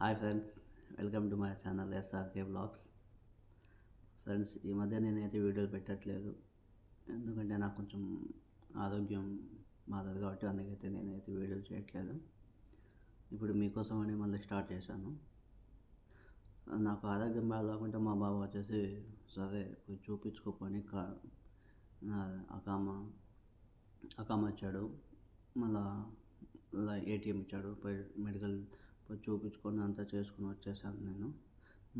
Hi friends, welcome to my channel SRK blogs. Friends, ఈ మధ్య నేనైతే వీడియోలు పెట్టట్లేదు. ఎందుకంటే నాకు కొంచెం ఆరోగ్యం బాగాలేదు కాబట్టి అందుకైతే నేనైతే వీడియోలు చేయట్లేదు. ఇప్పుడు మీకోసమని మళ్ళీ స్టార్ట్ చేశాను. నాకు ఆరోగ్యం బాగాలేకుంటే మా బావ వచ్చేసి సరే పోయి చూపించుకోపోని అకామ వచ్చాడు. మళ్ళా ఏటీఎం ఇచ్చాడు. పోయి మెడికల్ పోయి చూపించుకొని అంతా చేసుకుని వచ్చేసాను నేను.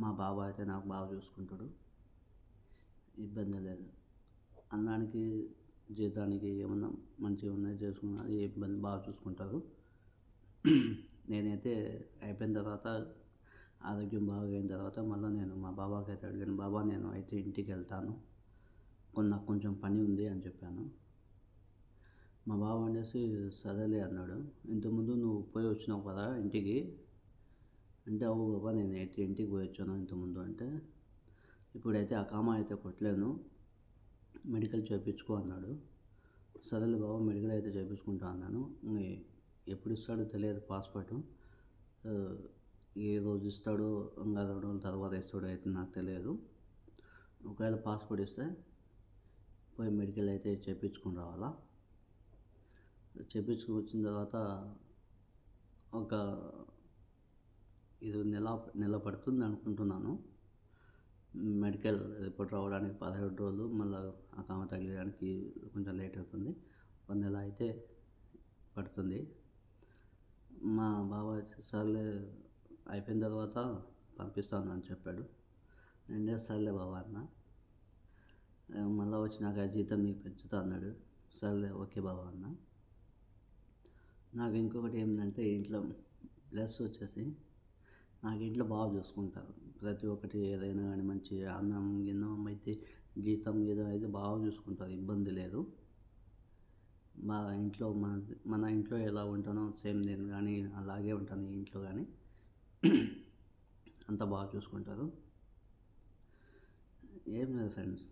మా బావ అయితే నాకు బాగా చూసుకుంటాడు, ఇబ్బంది లేదు. అన్నానికి జీతానికి ఏమన్నా మంచిగా ఉన్నాయి చేసుకున్నా ఏ ఇబ్బంది బాగా చూసుకుంటారు. నేనైతే అయిపోయిన తర్వాత ఆరోగ్యం బాగైన తర్వాత మళ్ళీ నేను మా బాబాకి అయితే అడిగాను, బాబా నేను అయితే ఇంటికి వెళ్తాను, నాకు కొంచెం పని ఉంది అని చెప్పాను. మా బావ అనేసి సరేలే అన్నాడు. ఇంతకుముందు నువ్వు పోయి వచ్చినావు కదా ఇంటికి అంటే, అవు బాబా నేను అయితే ఇంటికి పోయి వచ్చాను ఇంతకుముందు అంటే, ఇప్పుడైతే ఆ కామ అయితే కొట్టలేను, మెడికల్ చేయించుకో అన్నాడు. సరేలే బాబా మెడికల్ అయితే చేయించుకుంటా అన్నాను. ఎప్పుడు ఇస్తాడో తెలియదు పాస్పోర్టు, ఏ రోజు ఇస్తాడో ఇంకా 2 రోజుల తర్వాత ఇస్తాడో అయితే నాకు తెలియదు. ఒకవేళ పాస్పోర్ట్ ఇస్తే పోయి మెడికల్ అయితే చేయించుకుని రావాలా. చేయించుకుని వచ్చిన తర్వాత ఒక ఇది నెల పడుతుంది అనుకుంటున్నాను. మెడికల్ రిపోర్ట్ రావడానికి 17 రోజులు, మళ్ళీ ఆ కామ తగ్గడానికి కొంచెం లేట్ అవుతుంది. 1 నెల అయితే పడుతుంది. మా బావ సర్లే అయిపోయిన తర్వాత పంపిస్తాను అని చెప్పాడు. నేను సర్లే బావ అన్న. మళ్ళీ వచ్చినాక జీతం నీకు పెంచుతా అన్నాడు. సర్లే ఓకే బావ అన్న. నాకు ఇంకొకటి ఏంటంటే ఇంట్లో ప్లస్ వచ్చేసి నాకు ఇంట్లో బాగా చూసుకుంటారు. ప్రతి ఒక్కటి ఏదైనా కానీ మంచి అన్నం గిన్నం అయితే జీతం ఏదో అయితే బాగా చూసుకుంటారు, ఇబ్బంది లేదు. మా ఇంట్లో మన ఇంట్లో ఎలా ఉంటానో సేమ్ నేను కానీ అలాగే ఉంటాను ఈ ఇంట్లో కానీ. అంతా బాగా చూసుకుంటారు. ఏం లేదు ఫ్రెండ్స్,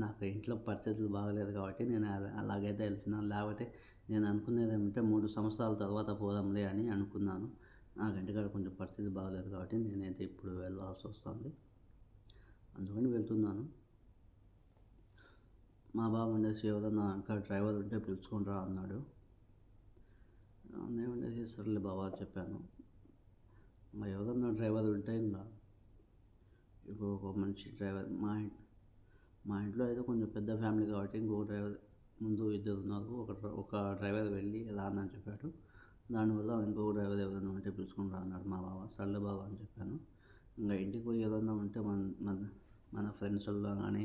నాకు ఇంట్లో పరిస్థితులు బాగలేదు కాబట్టి నేను అలాగైతే వెళ్తున్నాను. లేకపోతే నేను అనుకునేది ఏమంటే 3 సంవత్సరాల తర్వాత పోదాంలే అని అనుకున్నాను. నాకు ఇంటికాడ కొంచెం పరిస్థితి బాగలేదు కాబట్టి నేనైతే ఇప్పుడు వెళ్ళాల్సి వస్తుంది, అందుకని వెళ్తున్నాను. మా బాబు ఉండేసి ఎవరన్నా ఇంకా డ్రైవర్ ఉంటే పిలుచుకొని రా అన్నాడు. నేను ఉండేసి సర్లే బాబా చెప్పాను. ఎవరన్నా డ్రైవర్ ఉంటే ఇంకా ఇప్పుడు ఒక మంచి డ్రైవర్ మా ఇంట్లో అయితే కొంచెం పెద్ద ఫ్యామిలీ కాబట్టి ఇంకొక డ్రైవర్ ముందు 2 ఉన్నారు. ఒక డ్రైవర్ వెళ్ళి ఎలా అని చెప్పాడు. దానివల్ల ఇంకొక డ్రైవర్ ఎవరైనా ఉంటే పిలుచుకొని రా అన్నాడు మా బావ. సర్లే బావ అని చెప్పాను. ఇంకా ఇంటికి పోయి ఏదన్నా ఉంటే మన ఫ్రెండ్స్లో కానీ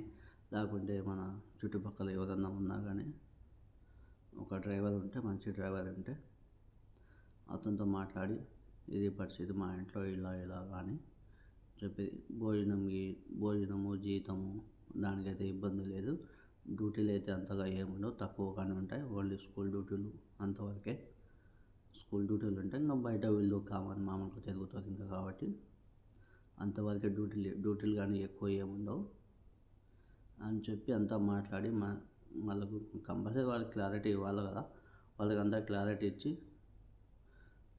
లేకుంటే మన చుట్టుపక్కల ఎవరన్నా ఉన్నా కానీ ఒక డ్రైవర్ ఉంటే, మంచి డ్రైవర్ ఉంటే అతనితో మాట్లాడి ఇది పరిస్థితి మా ఇంట్లో ఇలా కానీ చెప్పి భోజనము జీతము దానికైతే ఇబ్బంది లేదు. డ్యూటీలు అయితే అంతగా ఏముండవు, తక్కువగానే ఉంటాయి. ఓన్లీ స్కూల్ డ్యూటీలు అంతవరకే. స్కూల్ డ్యూటీలు ఉంటాయి, ఇంకా బయట వీళ్ళు కామన్ మామూలుగా తిరుగుతారు ఇంకా కాబట్టి అంతవరకే డ్యూటీలు కానీ ఎక్కువ ఏముండవు అని చెప్పి అంతా మాట్లాడి వాళ్ళకు కంపల్సరీ వాళ్ళకి క్లారిటీ ఇవ్వాలి కదా. వాళ్ళకి అంతా క్లారిటీ ఇచ్చి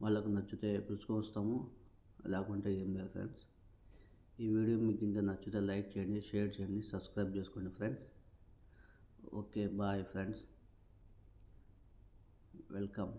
వాళ్ళకు నచ్చితే పిలుచుకొని వస్తాము, లేకుంటే ఏం లేదు ఫ్రెండ్స్. ఈ వీడియో మీకు ఇంకా నచ్చితే లైక్ చేయండి, షేర్ చేయండి, సబ్స్క్రైబ్ చేసుకోండి friends. Okay bye friends, welcome.